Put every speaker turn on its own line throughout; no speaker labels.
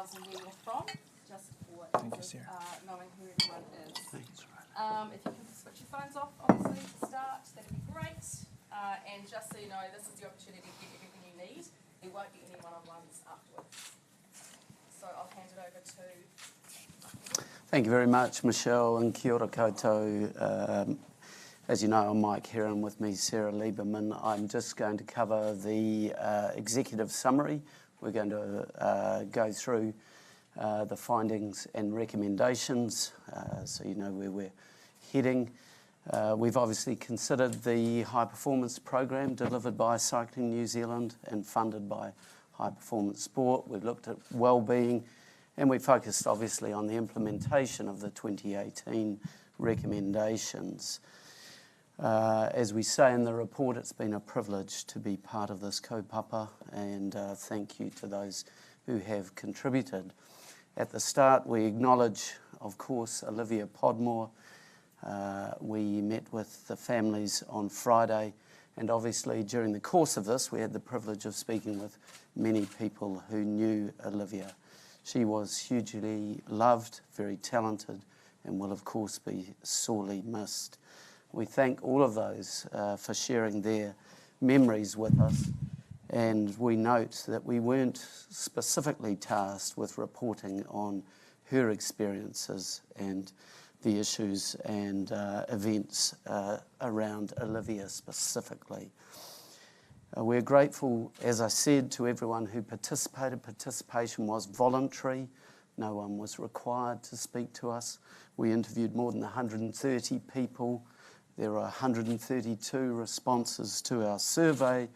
organising where you're from, just for knowing who everyone is.
Thanks.
If you can switch your phones off, obviously, to start, that'd be great. And just so you know, this is the opportunity to get everything you need. There won't be any one-on-ones afterwards. So I'll hand it over to...
Thank you very much, Michelle, and kia ora koutou. As you know, I'm Mike Heron, with me Sarah Lieberman. I'm just going to cover the executive summary. We're going to go through the findings and recommendations so you know where we're heading. We've obviously considered the high performance program delivered by Cycling New Zealand and funded by High Performance Sport. We've looked at wellbeing, and we focused obviously on the implementation of the 2018 recommendations. As we say in the report, it's been a privilege to be part of this kaupapa, and thank you to those who have contributed. At the start, we acknowledge, of course, Olivia Podmore. We met with the families on Friday, and obviously during the course of this, we had the privilege of speaking with many people who knew Olivia. She was hugely loved, very talented, and will of course be sorely missed. We thank all of those for sharing their memories with us, and we note that we weren't specifically tasked with reporting on her experiences and the issues and events around Olivia specifically. We're grateful, as I said, to everyone who participated. Participation was voluntary. No one was required to speak to us. We interviewed more than 130 people. There are 132 responses to our survey,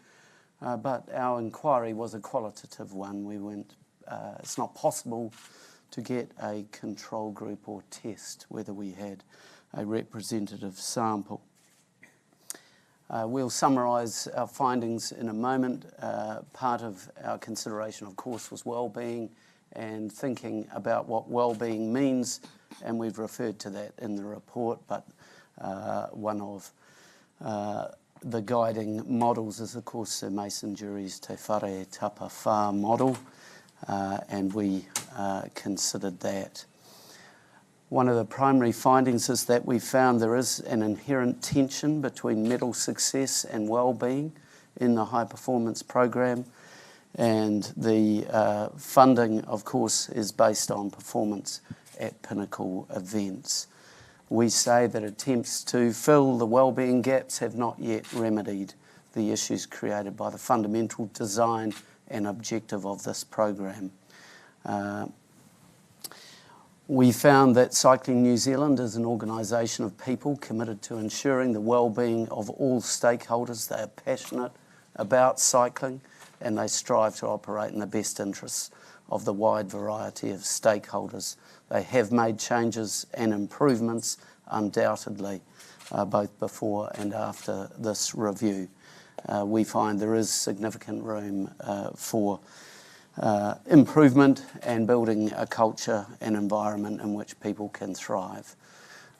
but our inquiry was a qualitative one. It's not possible to get a control group or test whether we had a representative sample. We'll summarise our findings in a moment. Part of our consideration, of course, was wellbeing and thinking about what wellbeing means, and we've referred to that in the report, but one of the guiding models is, of course, Sir Mason Jury's Te Whare Tapa Whā model, and we considered that. One of the primary findings is that we found there is an inherent tension between medal success and well-being in the high performance program, and the funding, of course, is based on performance at pinnacle events. We say that attempts to fill the wellbeing gaps have not yet remedied the issues created by the fundamental design and objective of this program. We found that Cycling New Zealand is an organisation of people committed to ensuring the well-being of all stakeholders. They are passionate about cycling, and they strive to operate in the best interests of the wide variety of stakeholders. They have made changes and improvements, undoubtedly, both before and after this review. We find there is significant room for improvement and building a culture and environment in which people can thrive.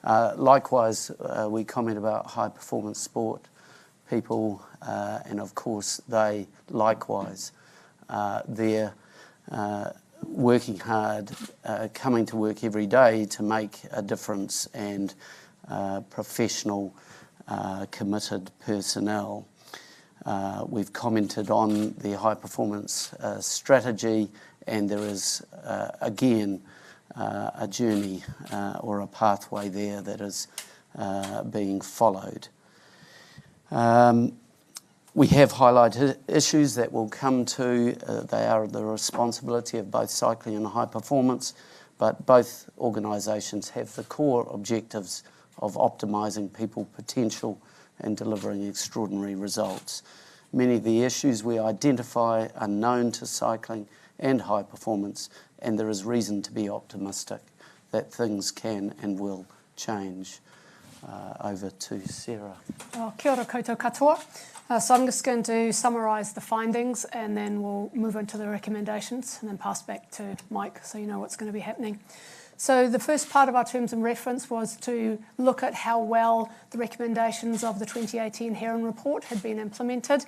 Likewise, we comment about high performance sport people, and of course they likewise, they're working hard, coming to work every day to make a difference, and professional, committed personnel. We've commented on the high performance strategy, and there is again a journey or a pathway there that is being followed. We have highlighted issues that we'll come to. They are the responsibility of both cycling and high performance, but both organisations have the core objectives of optimising people potential and delivering extraordinary results. Many of the issues we identify are known to cycling and high performance, and there is reason to be optimistic that things can and will change. Over to Sarah.
Kia ora koutou katoa. So I'm just going to summarise the findings, and then we'll move on to the recommendations and then pass back to Mike so you know what's going to be happening. So the first part of our terms and reference was to look at how well the recommendations of the 2018 Heron report had been implemented.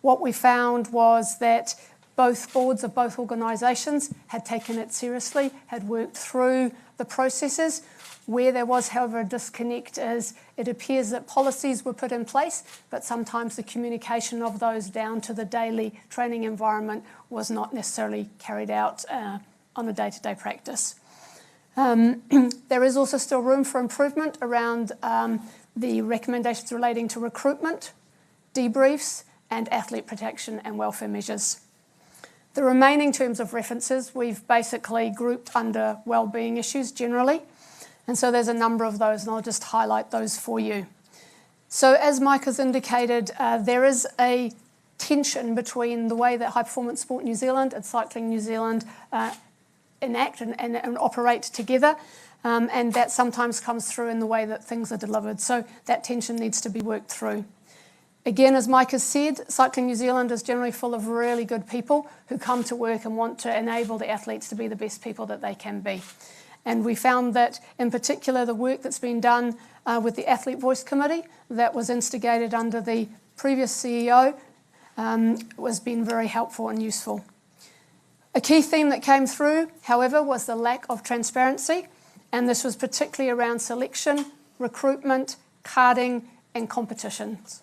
What we found was that Both boards of both organisations had taken it seriously, had worked through the processes. Where there was, however, a disconnect is it appears that policies were put in place, but sometimes the communication of those down to the daily training environment was not necessarily carried out on a day-to-day practice. There is also still room for improvement around the recommendations relating to recruitment, debriefs, and athlete protection and welfare measures. The remaining terms of references we've basically grouped under wellbeing issues generally, and so there's a number of those, and I'll just highlight those for you. So as Mike has indicated, there is a tension between the way that High Performance Sport New Zealand and Cycling New Zealand enact and operate together, and that sometimes comes through in the way that things are delivered. So that tension needs to be worked through. Again, as Mike has said, Cycling New Zealand is generally full of really good people who come to work and want to enable the athletes to be the best people that they can be. And we found that, in particular, the work that's been done with the Athlete Voice Committee that was instigated under the previous CEO was been very helpful and useful. A key theme that came through, however, was the lack of transparency, and this was particularly around selection, recruitment, carding, and competitions.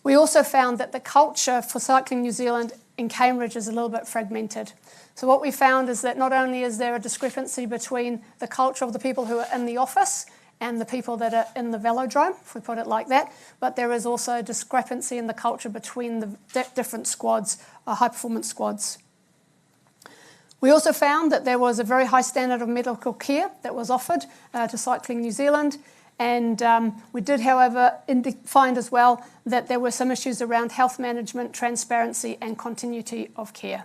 We also found that the culture for Cycling New Zealand in Cambridge is a little bit fragmented. So what we found is that not only is there a discrepancy between the culture of the people who are in the office and the people that are in the velodrome, if we put it like that, but there is also a discrepancy in the culture between the different squads, high-performance squads. We also found that there was a very high standard of medical care that was offered to Cycling New Zealand, and we did, however, find as well that there were some issues around health management, transparency, and continuity of care.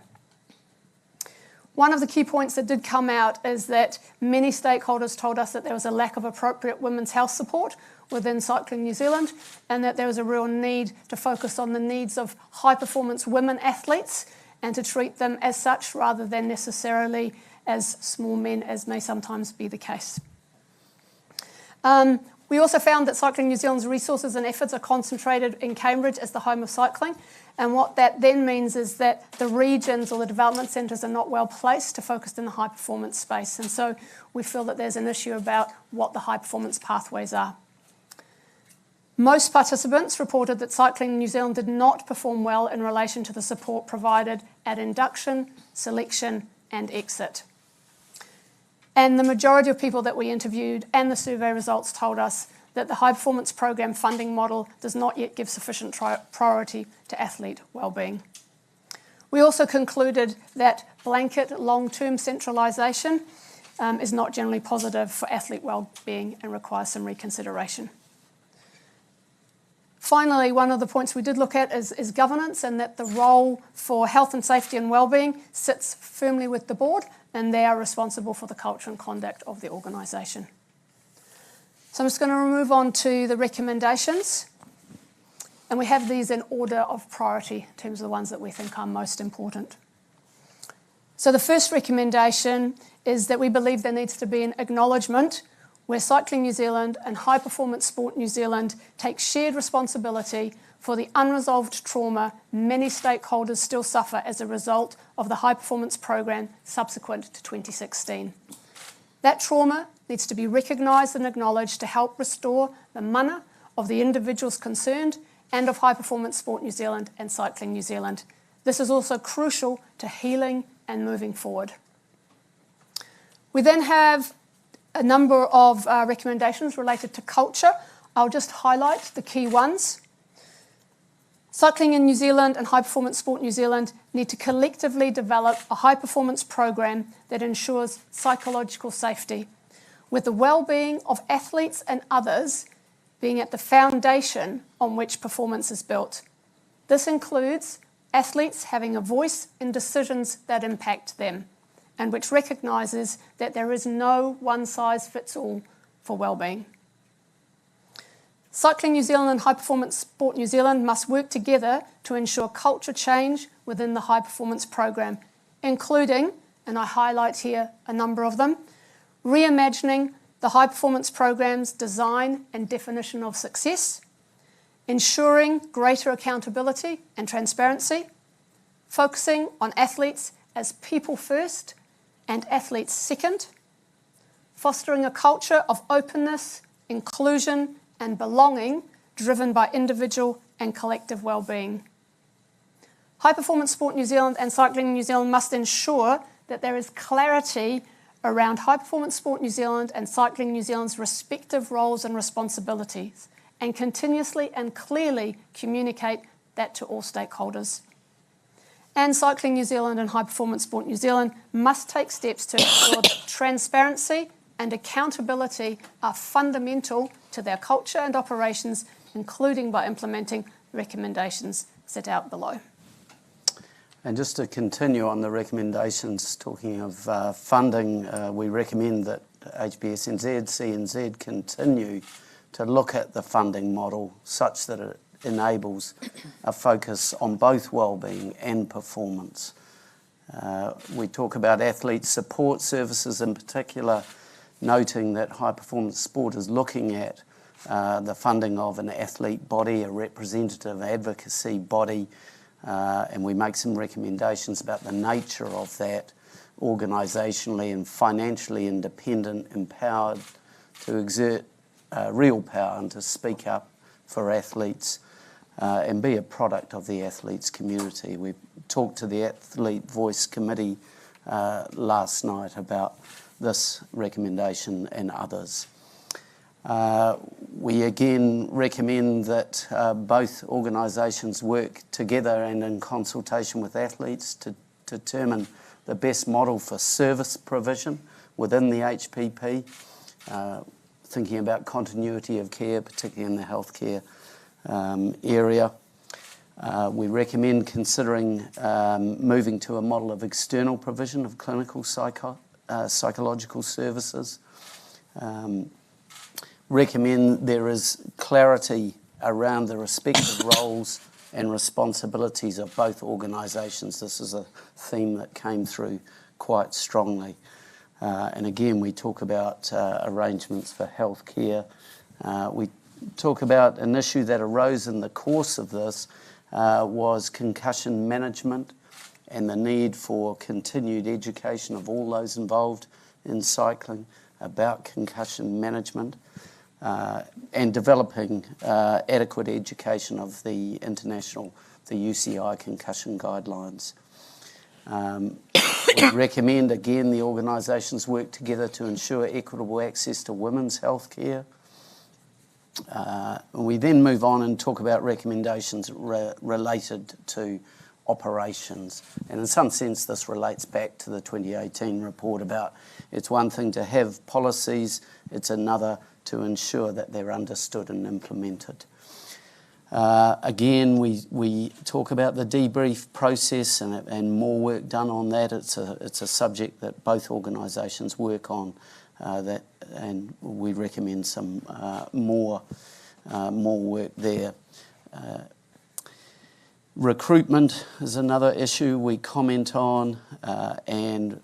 One of the key points that did come out is that many stakeholders told us that there was a lack of appropriate women's health support within Cycling New Zealand, and that there was a real need to focus on the needs of high-performance women athletes and to treat them as such rather than necessarily as small men, as may sometimes be the case. We also found that Cycling New Zealand's resources and efforts are concentrated in Cambridge as the home of cycling, and what that then means is that the regions or the development centres are not well placed to focus in the high performance space, and so we feel that there's an issue about what the high performance pathways are. Most participants reported that Cycling New Zealand did not perform well in relation to the support provided at induction, selection and exit. And the majority of people that we interviewed and the survey results told us that the high performance program funding model does not yet give sufficient priority to athlete wellbeing. We also concluded that blanket long-term centralisation is not generally positive for athlete wellbeing and requires some reconsideration. Finally, one of the points we did look at is governance, and that the role for health and safety and wellbeing sits firmly with the board, and they are responsible for the culture and conduct of the organisation. So I'm just going to move on to the recommendations, and we have these in order of priority in terms of the ones that we think are most important. So the first recommendation is that we believe there needs to be an acknowledgement where Cycling New Zealand and High Performance Sport New Zealand take shared responsibility for the unresolved trauma many stakeholders still suffer as a result of the high performance program subsequent to 2016. That trauma needs to be recognised and acknowledged to help restore the mana of the individuals concerned and of High Performance Sport New Zealand and Cycling New Zealand. This is also crucial to healing and moving forward. We then have a number of recommendations related to culture. I'll just highlight the key ones. Cycling in New Zealand and High Performance Sport New Zealand need to collectively develop a high performance program that ensures psychological safety, with the well-being of athletes and others being at the foundation on which performance is built. This includes athletes having a voice in decisions that impact them, and which recognises that there is no one-size-fits-all for wellbeing. Cycling New Zealand and High Performance Sport New Zealand must work together to ensure culture change within the high performance program, including, and I highlight here a number of them, reimagining the high performance program's design and definition of success, ensuring greater accountability and transparency, focusing on athletes as people first and athletes second, fostering a culture of openness, inclusion and belonging driven by individual and collective well-being. High Performance Sport New Zealand and Cycling New Zealand must ensure that there is clarity around High Performance Sport New Zealand and Cycling New Zealand's respective roles and responsibilities, and continuously and clearly communicate that to all stakeholders. And Cycling New Zealand and High Performance Sport New Zealand must take steps to ensure that transparency and accountability are fundamental to their culture and operations, including by implementing recommendations set out below.
And just to continue on the recommendations, talking of funding, we recommend that HPS NZ, CNZ continue to look at the funding model such that it enables a focus on both wellbeing and performance. We talk about athlete support services in particular, noting that High Performance Sport is looking at the funding of an athlete body, a representative advocacy body, and we make some recommendations about the nature of that, organisationally and financially independent, empowered to exert real power and to speak up for athletes and be a product of the athletes community. We talked to the Athlete Voice Committee last night about this recommendation and others. We again recommend that both organisations work together and in consultation with athletes to determine the best model for service provision within the HPP, thinking about continuity of care, particularly in the healthcare area. We recommend considering moving to a model of external provision of clinical psychological services. Recommend there is clarity around the respective roles and responsibilities of both organisations. This is a theme that came through quite strongly. And again, we talk about arrangements for healthcare. We talk about an issue that arose in the course of this was concussion management and the need for continued education of all those involved in cycling about concussion management. And developing adequate education of the UCI concussion guidelines. We recommend, again, the organisations work together to ensure equitable access to women's health care. We then move on and talk about recommendations related to operations. And in some sense, this relates back to the 2018 report about it's one thing to have policies, it's another to ensure that they're understood and implemented. Again, we talk about the debrief process and more work done on that. It's a subject that both organisations work on, and we recommend some more work there. Recruitment is another issue we comment on, and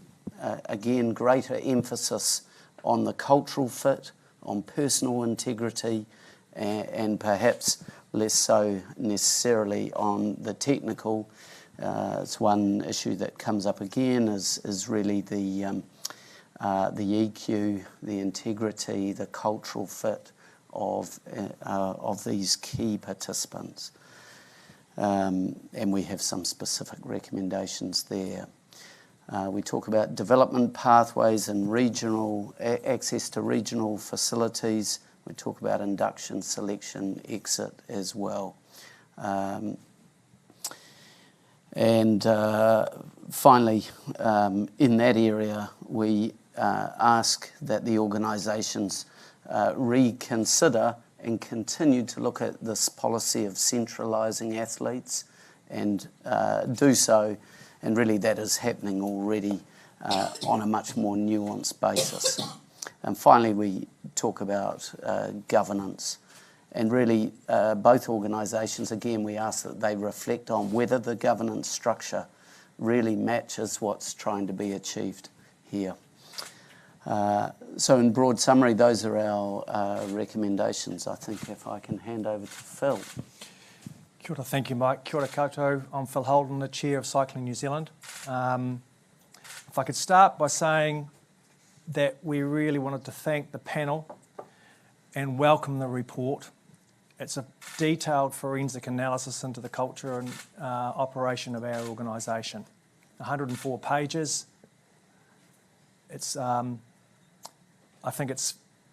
again, greater emphasis on the cultural fit, on personal integrity, and perhaps less so necessarily on the technical. It's one issue that comes up again is really the EQ, the integrity, the cultural fit of these key participants. And we have some specific recommendations there. We talk about development pathways and access to regional facilities. We talk about induction, selection, exit as well. And finally, in that area, we ask that the organisations reconsider and continue to look at this policy of centralising athletes and do so. And really that is happening already on a much more nuanced basis. And finally, we talk about governance. And really, both organisations, again, we ask that they reflect on whether the governance structure really matches what's trying to be achieved here. So in broad summary, those are our recommendations. I think if I can hand over to Phil.
Kia ora, thank you, Mike. Kia ora koutou. I'm Phil Holden, the Chair of Cycling New Zealand. If I could start by saying that we really wanted to thank the panel and welcome the report. It's a detailed forensic analysis into the culture and operation of our organisation. 104 pages.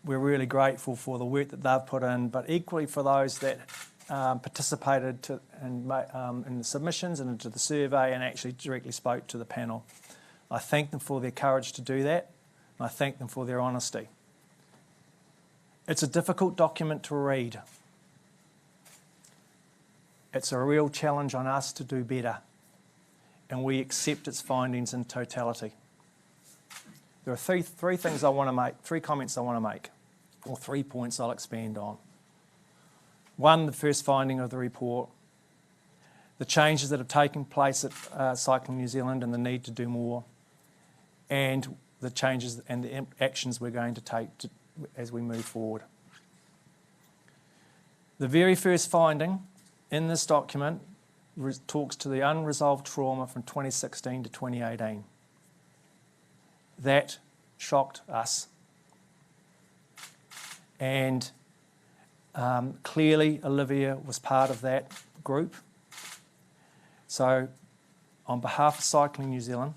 We're really grateful for the work that they've put in, but equally for those that participated in the submissions and into the survey and actually directly spoke to the panel. I thank them for their courage to do that, and I thank them for their honesty. It's a difficult document to read. It's a real challenge on us to do better, and we accept its findings in totality. There are three things I want to make, 3 comments I want to make, or 3 points I'll expand on. One, the first finding of the report, the changes that have taken place at Cycling New Zealand and the need to do more, and the changes and the actions we're going to take as we move forward. The very first finding in this document talks to the unresolved trauma from 2016 to 2018. That shocked us. And clearly Olivia was part of that group. So on behalf of Cycling New Zealand,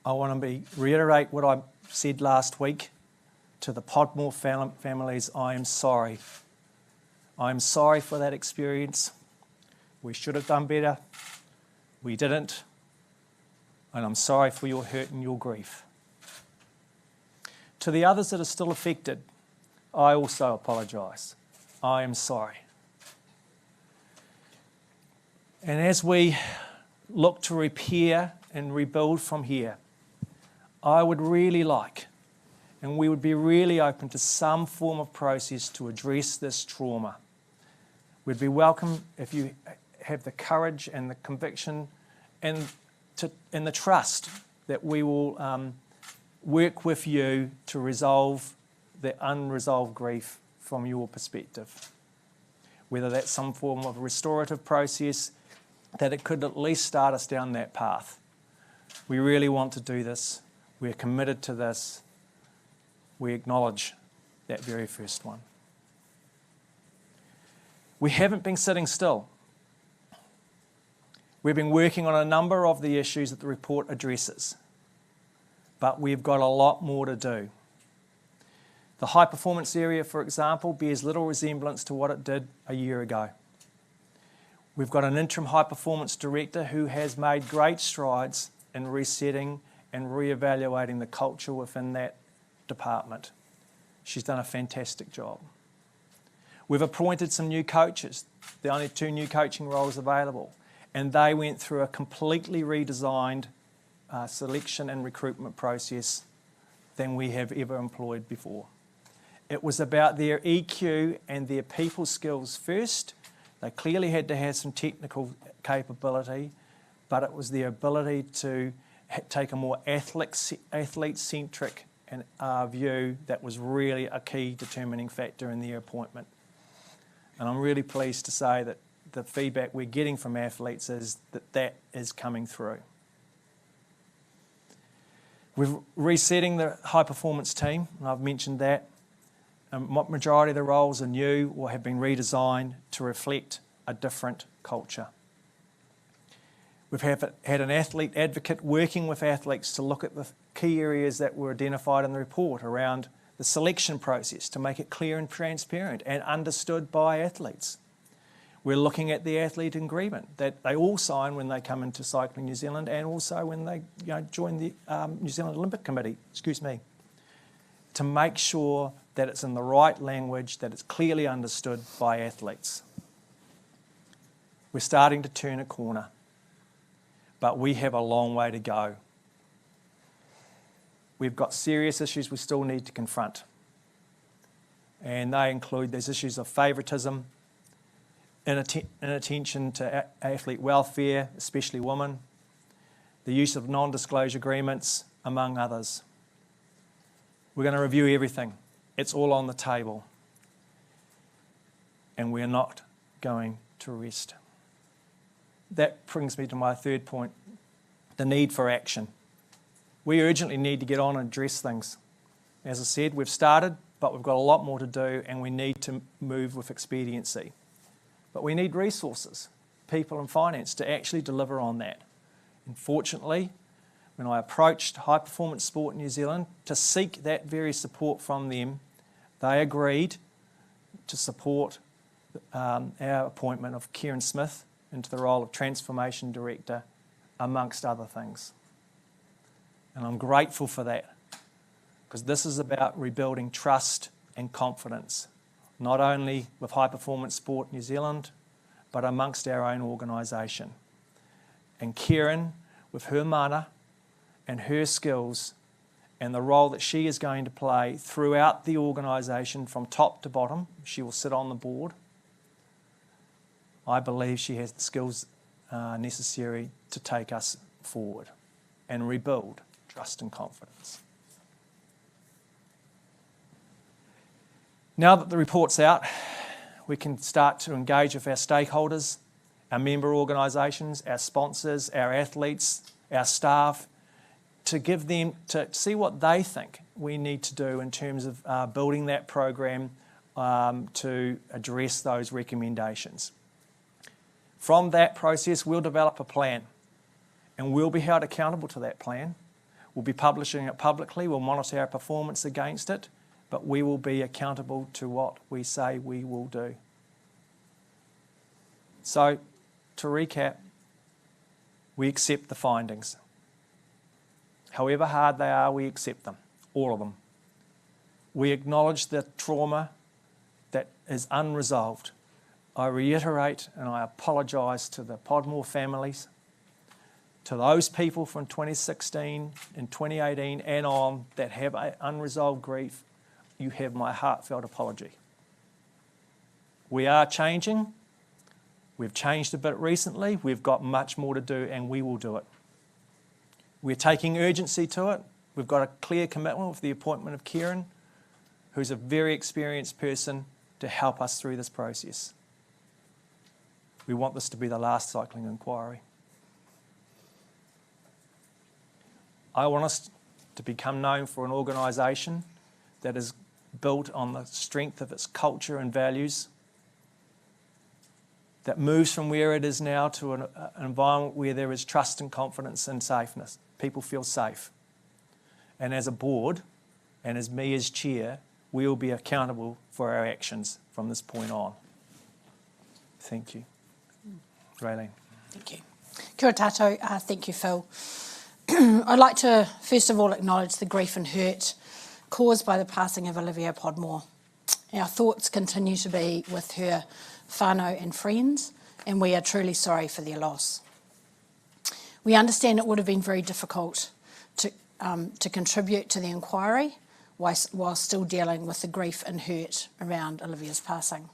I want to reiterate what I said last week to the Podmore families. I am sorry. I am sorry for that experience. We should have done better. We didn't. And I'm sorry for your hurt and your grief. To the others that are still affected, I also apologise. I am sorry. And as we look to repair and rebuild from here, I would really like, and we would be really open to some form of process to address this trauma. We'd be welcome if you have the courage and the conviction and the trust that we will work with you to resolve the unresolved grief from your perspective. Whether that's some form of restorative process, that it could at least start us down that path. We really want to do this. We're committed to this. We acknowledge that very first one. We haven't been sitting still. We've been working on a number of the issues that the report addresses, but we've got a lot more to do. The high performance area, for example, bears little resemblance to what it did a year ago. We've got an interim high performance director who has made great strides in resetting and re-evaluating the culture within that department. She's done a fantastic job. We've appointed some new coaches, the only 2 new coaching roles available, and they went through a completely redesigned selection and recruitment process than we have ever employed before. It was about their EQ and their people skills first. They clearly had to have some technical capability, but it was their ability to take a more athlete-centric view that was really a key determining factor in their appointment. And I'm really pleased to say that the feedback we're getting from athletes is that is coming through. We're resetting the high-performance team, and I've mentioned that. Majority of the roles are new or have been redesigned to reflect a different culture. We've had an athlete advocate working with athletes to look at the key areas that were identified in the report around the selection process to make it clear and transparent and understood by athletes. We're looking at the athlete agreement that they all sign when they come into Cycling New Zealand and also when they join the New Zealand Olympic Committee, to make sure that it's in the right language, that it's clearly understood by athletes. We're starting to turn a corner, but we have a long way to go. We've got serious issues we still need to confront, and they include these issues of favouritism, inattention to athlete welfare, especially women, the use of non-disclosure agreements, among others. We're going to review everything. It's all on the table. And we're not going to rest. That brings me to my third point, the need for action. We urgently need to get on and address things. As I said, we've started, but we've got a lot more to do, and we need to move with expediency. But we need resources, people and finance to actually deliver on that. Unfortunately, when I approached High Performance Sport New Zealand to seek that very support from them, they agreed to support our appointment of Kieran Smith into the role of Transformation Director, amongst other things. And I'm grateful for that, because this is about rebuilding trust and confidence, not only with High Performance Sport New Zealand, but amongst our own organisation. And Kieran, with her mana and her skills and the role that she is going to play throughout the organisation from top to bottom, she will sit on the board. I believe she has the skills necessary to take us forward and rebuild trust and confidence. Now that the report's out, we can start to engage with our stakeholders, our member organisations, our sponsors, our athletes, our staff, to give them, to see what they think we need to do in terms of building that program to address those recommendations. From that process, we'll develop a plan, and we'll be held accountable to that plan. We'll be publishing it publicly, we'll monitor our performance against it, but we will be accountable to what we say we will do. So, to recap, we accept the findings. However hard they are, we accept them, all of them. We acknowledge the trauma that is unresolved. I reiterate and I apologise to the Podmore families, to those people from 2016 and 2018 and on that have unresolved grief. You have my heartfelt apology. We are changing. We've changed a bit recently. We've got much more to do, and we will do it. We're taking urgency to it. We've got a clear commitment with the appointment of Kieran, who's a very experienced person to help us through this process. We want this to be the last cycling inquiry. I want us to become known for an organisation that is built on the strength of its culture and values, that moves from where it is now to an environment where there is trust and confidence and safeness. People feel safe. And as a board, and as me as chair, we will be accountable for our actions from this point on. Thank you. Raylene.
Thank you. Kia ora tātou. Thank you, Phil. I'd like to first of all acknowledge the grief and hurt caused by the passing of Olivia Podmore. Our thoughts continue to be with her whānau and friends, and we are truly sorry for their loss. We understand it would have been very difficult to contribute to the inquiry while still dealing with the grief and hurt around Olivia's passing.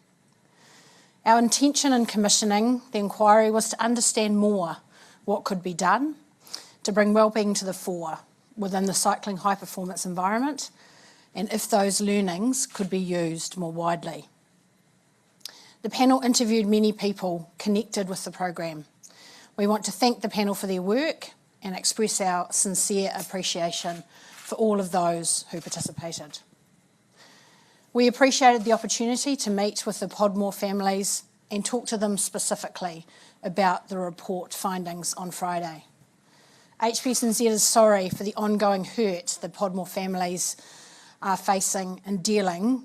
Our intention in commissioning the inquiry was to understand more what could be done to bring wellbeing to the fore within the cycling high performance environment, and if those learnings could be used more widely. The panel interviewed many people connected with the program. We want to thank the panel for their work and express our sincere appreciation for all of those who participated. We appreciated the opportunity to meet with the Podmore families and talk to them specifically about the report findings on Friday. HPS NZ is sorry for the ongoing hurt the Podmore families are facing and dealing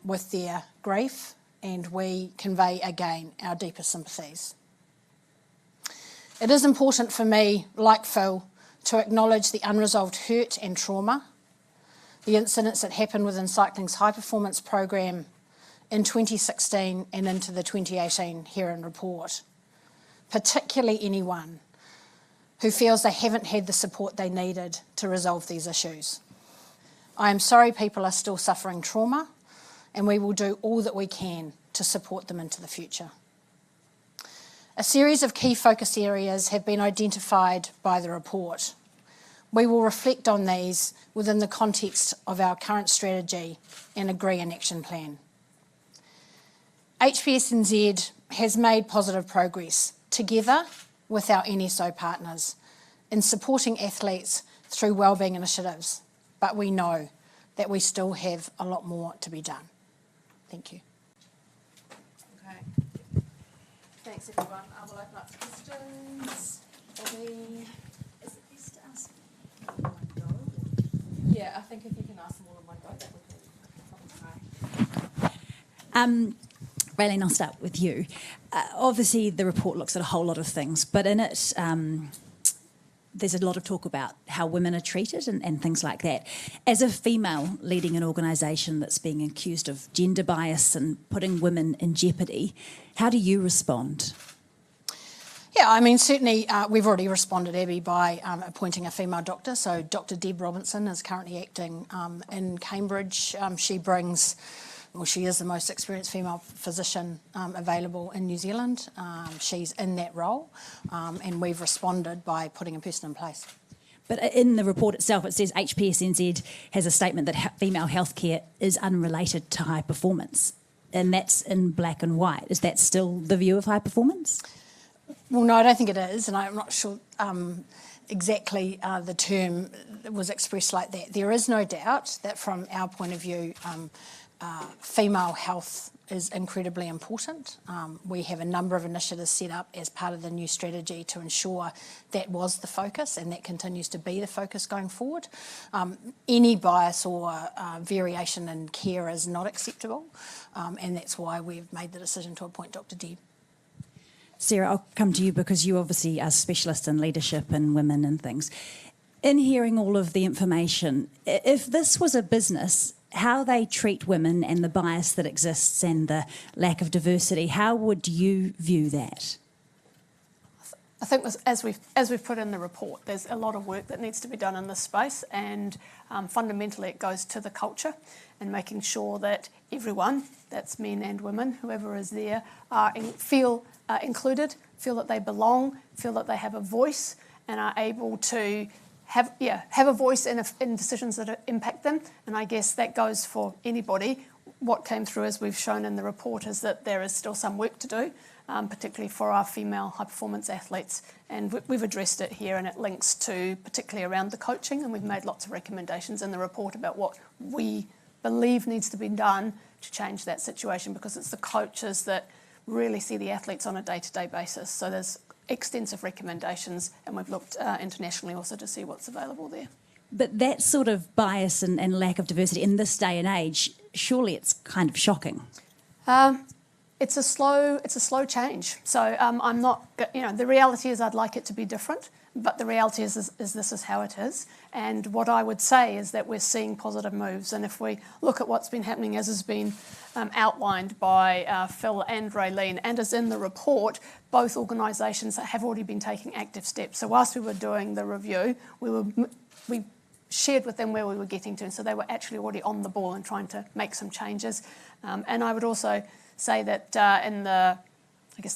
with their grief, and we convey again our deepest sympathies. It is important for me, like Phil, to acknowledge the unresolved hurt and trauma, the incidents that happened within cycling's high performance program in 2016 and into the 2018 Heron report, particularly anyone who feels they haven't had the support they needed to resolve these issues. I am sorry people are still suffering trauma, and we will do all that we can to support them into the future. A series of key focus areas have been identified by the report. We will reflect on these within the context of our current strategy and agree an action plan. HPS NZ has made positive progress together with our NSO partners in supporting athletes through wellbeing initiatives, but we know that we still have a lot more to be done. Thank you.
Okay. Thanks everyone. I will open up to questions.
Is it best to ask in one go?
Yeah, I think if you can ask them all in one go, that would be probably great.
Raylene, I'll start with you. Obviously, the report looks at a whole lot of things, but in it, there's a lot of talk about how women are treated and things like that. As a female leading an organisation that's being accused of gender bias and putting women in jeopardy, how do you respond?
Yeah, I mean, certainly we've already responded, Abby, by appointing a female doctor. So Dr. Deb Robinson is currently acting in Cambridge. She is the most experienced female physician available in New Zealand. She's in that role, and we've responded by putting a person in place.
But in the report itself, it says HPSNZ has a statement that female healthcare is unrelated to high performance, and that's in black and white. Is that still the view of high performance?
Well, no, I don't think it is, and I'm not sure exactly the term was expressed like that. There is no doubt that from our point of view, female health is incredibly important. We have a number of initiatives set up as part of the new strategy to ensure that was the focus, and that continues to be the focus going forward. Any bias or variation in care is not acceptable, and that's why we've made the decision to appoint Dr. Deb.
Sarah, I'll come to you because you obviously are a specialist in leadership and women and things. In hearing all of the information, if this was a business, how they treat women and the bias that exists and the lack of diversity, how would you view that?
I think as we've put in the report, there's a lot of work that needs to be done in this space, and fundamentally it goes to the culture and making sure that everyone, that's men and women, whoever is there, feel included, feel that they belong, feel that they have a voice and are able to have a voice in decisions that impact them. And I guess that goes for anybody. What came through, as we've shown in the report, is that there is still some work to do, particularly for our female high-performance athletes. And we've addressed it here, and it links to particularly around the coaching, and we've made lots of recommendations in the report about what we believe needs to be done to change that situation, because it's the coaches that really see the athletes on a day-to-day basis. So there's extensive recommendations, and we've looked internationally also to see what's available there.
But that sort of bias and lack of diversity in this day and age, surely it's kind of shocking.
It's a slow change. So I'm not, the reality is I'd like it to be different, but the reality is this is how it is. And what I would say is that we're seeing positive moves. And if we look at what's been happening, as has been outlined by Phil and Raylene, and as in the report, both organisations have already been taking active steps. So whilst we were doing the review, we shared with them where we were getting to, and so they were actually already on the ball and trying to make some changes. And I would also say that in the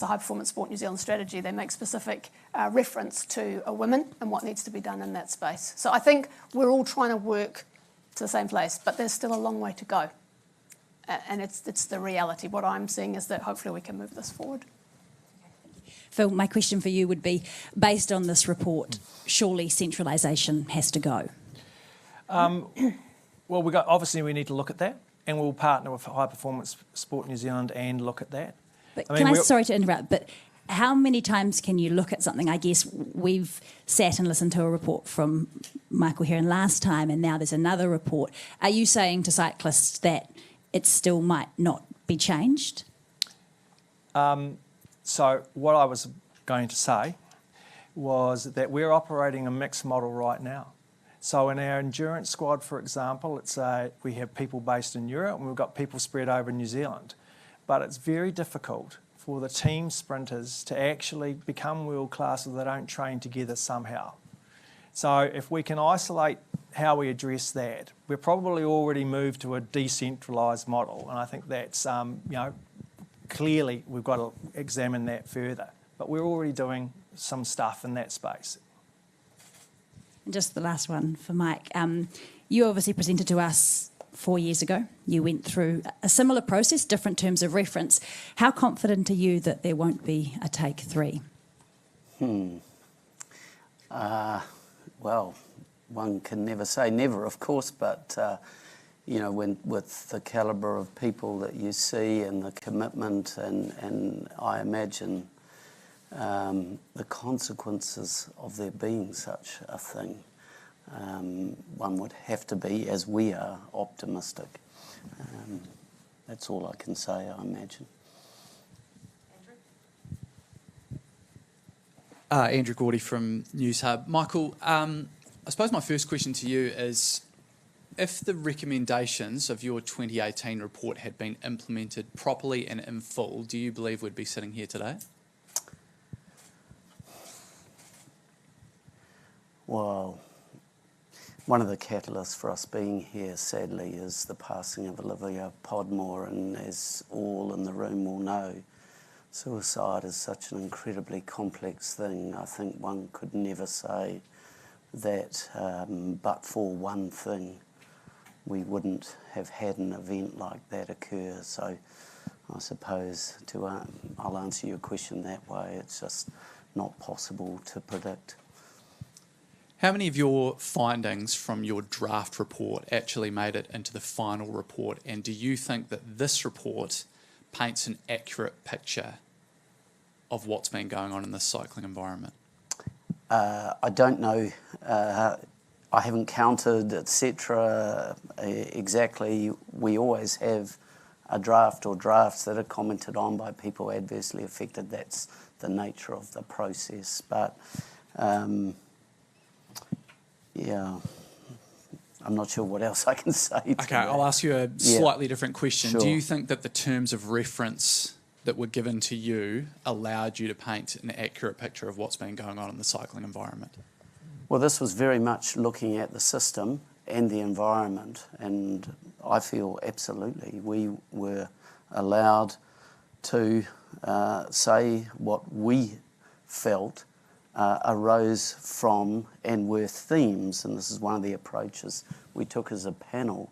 High Performance Sport New Zealand strategy, they make specific reference to a women and what needs to be done in that space. So I think we're all trying to work to the same place, but there's still a long way to go. And it's the reality. What I'm seeing is that hopefully we can move this forward.
Phil, my question for you would be, based on this report, surely centralisation has to go?
Well, obviously we need to look at that, and we'll partner with High Performance Sport New Zealand and look at that.
But sorry to interrupt, but how many times can you look at something? I guess we've sat and listened to a report from Michael Heron last time, and now there's another report. Are you saying to cyclists that it still might not be changed?
So what I was going to say was that we're operating a mixed model right now. So in our endurance squad, for example, we have people based in Europe and we've got people spread over New Zealand. But it's very difficult for the team sprinters to actually become world class if they don't train together somehow. So if we can isolate how we address that, we're probably already moved to a decentralised model, and I think that's clearly we've got to examine that further. But we're already doing some stuff in that space.
And just the last one for Mike. You obviously presented to us 4 years ago. You went through a similar process, different terms of reference. How confident are you that there won't be a take 3?
Well, one can never say never, of course, but with the calibre of people that you see and the commitment, and I imagine the consequences of there being such a thing, one would have to be, as we are, optimistic. That's all I can say, I imagine.
Andrew Gordy from News Hub. Michael, I suppose my first question to you is, if the recommendations of your 2018 report had been implemented properly and in full, do you believe we'd be sitting here today?
Well, one of the catalysts for us being here, sadly, is the passing of Olivia Podmore, and as all in the room will know, suicide is such an incredibly complex thing. I think one could never say that but for one thing we wouldn't have had an event like that occur. So I suppose I'll answer your question that way. It's just not possible to predict.
How many of your findings from your draft report actually made it into the final report, and do you think that this report paints an accurate picture of what's been going on in the cycling environment?
I don't know. I haven't counted, etc. Exactly. We always have a draft or drafts that are commented on by people adversely affected. That's the nature of the process. But yeah, I'm not sure what else I can say to
Okay,
that.
I'll ask you a slightly different question.
Sure.
Do you think that the terms of reference that were given to you allowed you to paint an accurate picture of what's been going on in the cycling environment?
Well, this was very much looking at the system and the environment, and I feel absolutely we were allowed to say what we felt arose from and were themes, and this is one of the approaches we took as a panel.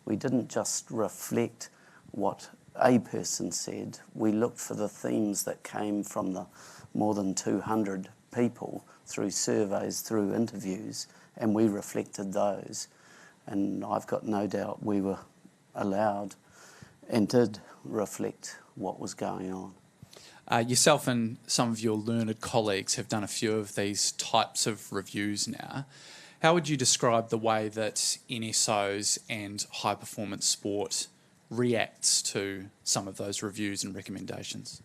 We didn't just reflect what a person said, we looked for the themes that came from the more than 200 people through surveys, through interviews, and we reflected those. And I've got no doubt we were allowed and did reflect what was going on.
Yourself and some of your learned colleagues have done a few of these types of reviews now. How would you describe the way that NSOs and high performance sport reacts to some of those reviews and recommendations?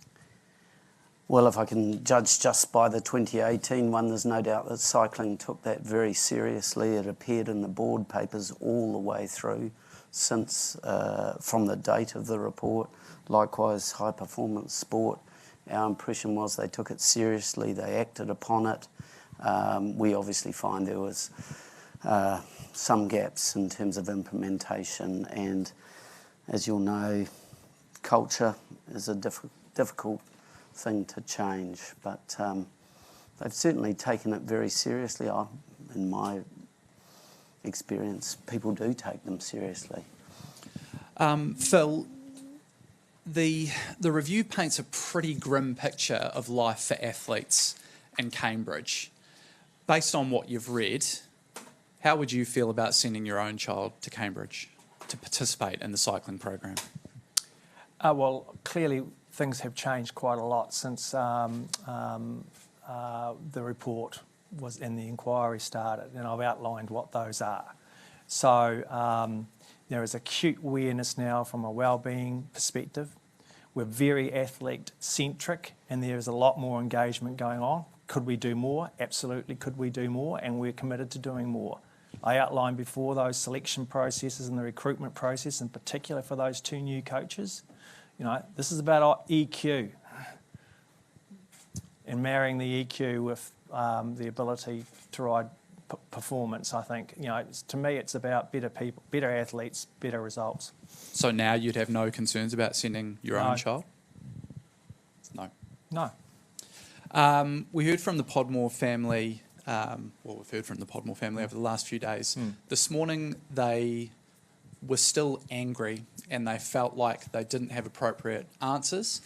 Well, if I can judge just by the 2018 one, there's no doubt that cycling took that very seriously. It appeared in the board papers all the way through since from the date of the report. Likewise, high performance sport. Our impression was they took it seriously, they acted upon it. We obviously find there was some gaps in terms of implementation, and as you'll know, culture is a difficult thing to change, but they've certainly taken it very seriously. In my experience, people do take them seriously.
Phil, the review paints a pretty grim picture of life for athletes in Cambridge. Based on what you've read, how would you feel about sending your own child to Cambridge to participate in the cycling program?
Well, clearly things have changed quite a lot since the report was and the inquiry started, and I've outlined what those are. So there is acute awareness now from a wellbeing perspective. We're very athlete-centric, and there is a lot more engagement going on. Could we do more? Absolutely, could we do more? And we're committed to doing more. I outlined before those selection processes and the recruitment process, in particular for those 2 new coaches. You know, this is about our EQ and marrying the EQ with the ability to ride performance. I think, you know, to me, it's about better people, better athletes, better results.
So now you'd have no concerns about sending your own child? No.
No.
We heard from the Podmore family. We've heard from the Podmore family over the last few days. This morning they were still angry and they felt like they didn't have appropriate answers.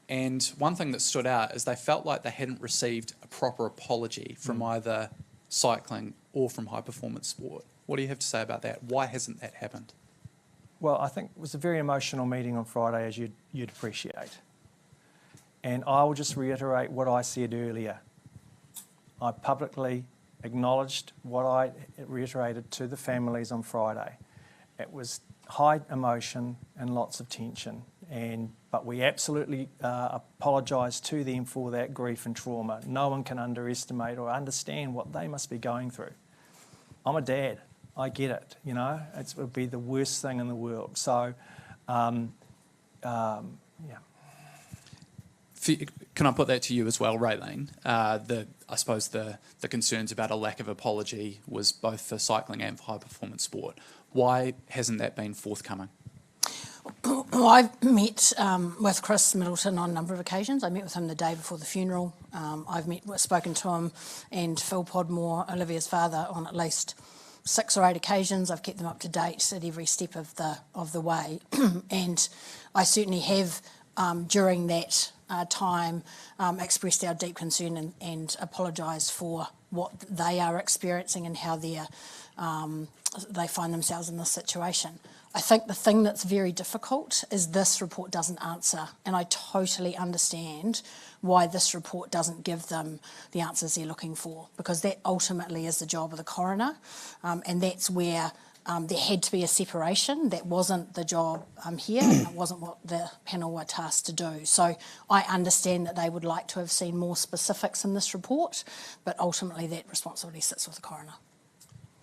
And one thing that stood out is they felt like they hadn't received a proper apology from either cycling or from high performance sport. What do you have to say about that? Why hasn't that happened?
Well, I think it was a very emotional meeting on Friday, as you'd appreciate. And I will just reiterate what I said earlier. I publicly acknowledged what I reiterated to the families on Friday. It was high emotion and lots of tension, but we absolutely apologise to them for that grief and trauma. No one can underestimate or understand what they must be going through. I'm a dad. I get it, you know. It would be the worst thing in the world. So, yeah.
Can I put that to you as well, Raylene? I suppose the concerns about a lack of apology was both for cycling and for high performance sport. Why hasn't that been forthcoming?
Well, I've met with Chris Middleton on a number of occasions. I met with him the day before the funeral. I've spoken to him and Phil Podmore, Olivia's father, on at least 6 or 8 occasions. I've kept them up to date at every step of the way, and I certainly have during that time expressed our deep concern and apologised for what they are experiencing and how they find themselves in this situation. I think the thing that's very difficult is this report doesn't answer, and I totally understand why this report doesn't give them the answers they're looking for, because that ultimately is the job of the coroner, and that's where there had to be a separation. That wasn't the job here, and it wasn't what the panel were tasked to do. So I understand that they would like to have seen more specifics in this report, but ultimately that responsibility sits with the coroner.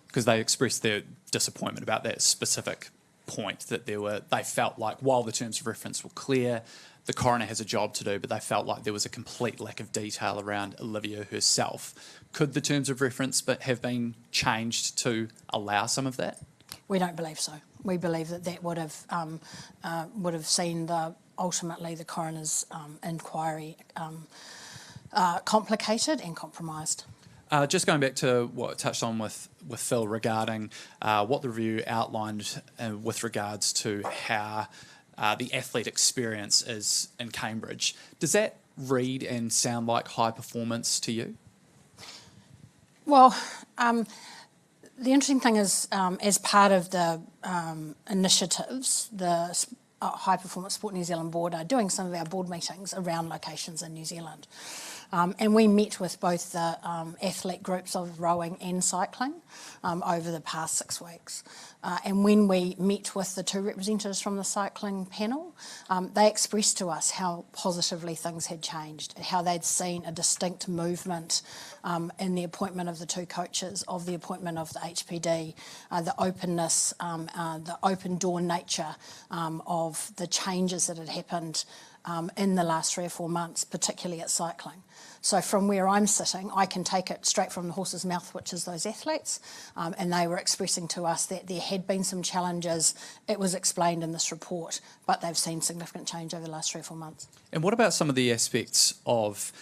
Because they expressed their disappointment about that specific point, that they felt like while the terms of reference were clear, the coroner has a job to do, but they felt like there was a complete lack of detail around Olivia herself. Could the terms of reference have been changed to allow some of that?
We don't believe so. We believe that would have seen ultimately the coroner's inquiry complicated and compromised.
Just going back to what I touched on with Phil regarding what the review outlined with regards to how the athlete experience is in Cambridge, does that read and sound like high performance to you?
Well, the interesting thing is, as part of the initiatives, the High Performance Sport New Zealand Board are doing some of our board meetings around locations in New Zealand. And we met with both the athlete groups of rowing and cycling over the past 6 weeks. And when we met with the 2 representatives from the cycling panel, they expressed to us how positively things had changed, how they'd seen a distinct movement in the appointment of the 2 coaches, of the appointment of the HPD, the openness, the open door nature of the changes that had happened in the last 3 or 4 months, particularly at cycling. So from where I'm sitting, I can take it straight from the horse's mouth, which is those athletes, and they were expressing to us that there had been some challenges. It was explained in this report, but they've seen significant change over the last 3 or 4 months.
And what about some of the aspects of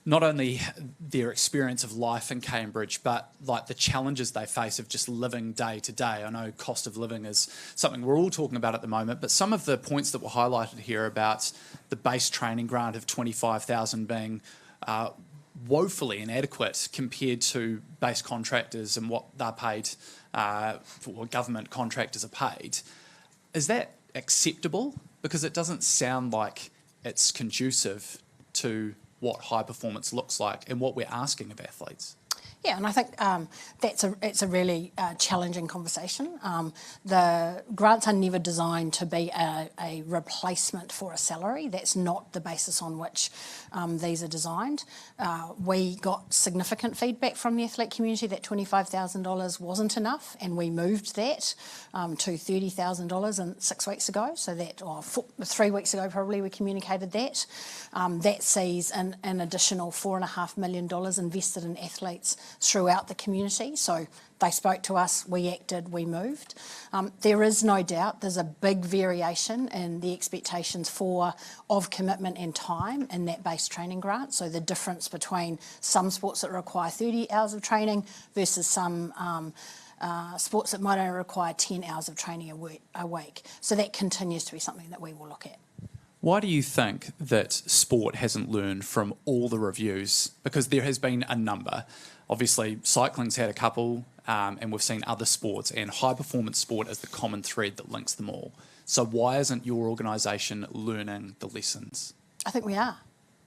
not only their experience of life in Cambridge, but like the challenges they face of just living day to day? I know cost of living is something we're all talking about at the moment, but some of the points that were highlighted here about the base training grant of $25,000 being woefully inadequate compared to base contractors and what they're paid, for what government contractors are paid. Is that acceptable? Because it doesn't sound like it's conducive to what high performance looks like and what we're asking of athletes.
Yeah, and I think it's a really challenging conversation. The grants are never designed to be a replacement for a salary. That's not the basis on which these are designed. We got significant feedback from the athlete community that $25,000 wasn't enough, and we moved that to $30,000 6 weeks ago. So that, 3 weeks ago probably, we communicated that. That sees an additional $4.5 million invested in athletes throughout the community. So they spoke to us, we acted, we moved. There is no doubt there's a big variation in the expectations of commitment and time in that base training grant. So the difference between some sports that require 30 hours of training versus some sports that might only require 10 hours of training a week. So that continues to be something that we will look at.
Why do you think that sport hasn't learned from all the reviews? Because there has been a number. Obviously, cycling's had a couple, and we've seen other sports, and high-performance sport is the common thread that links them all. So why isn't your organisation learning the lessons?
I think we are.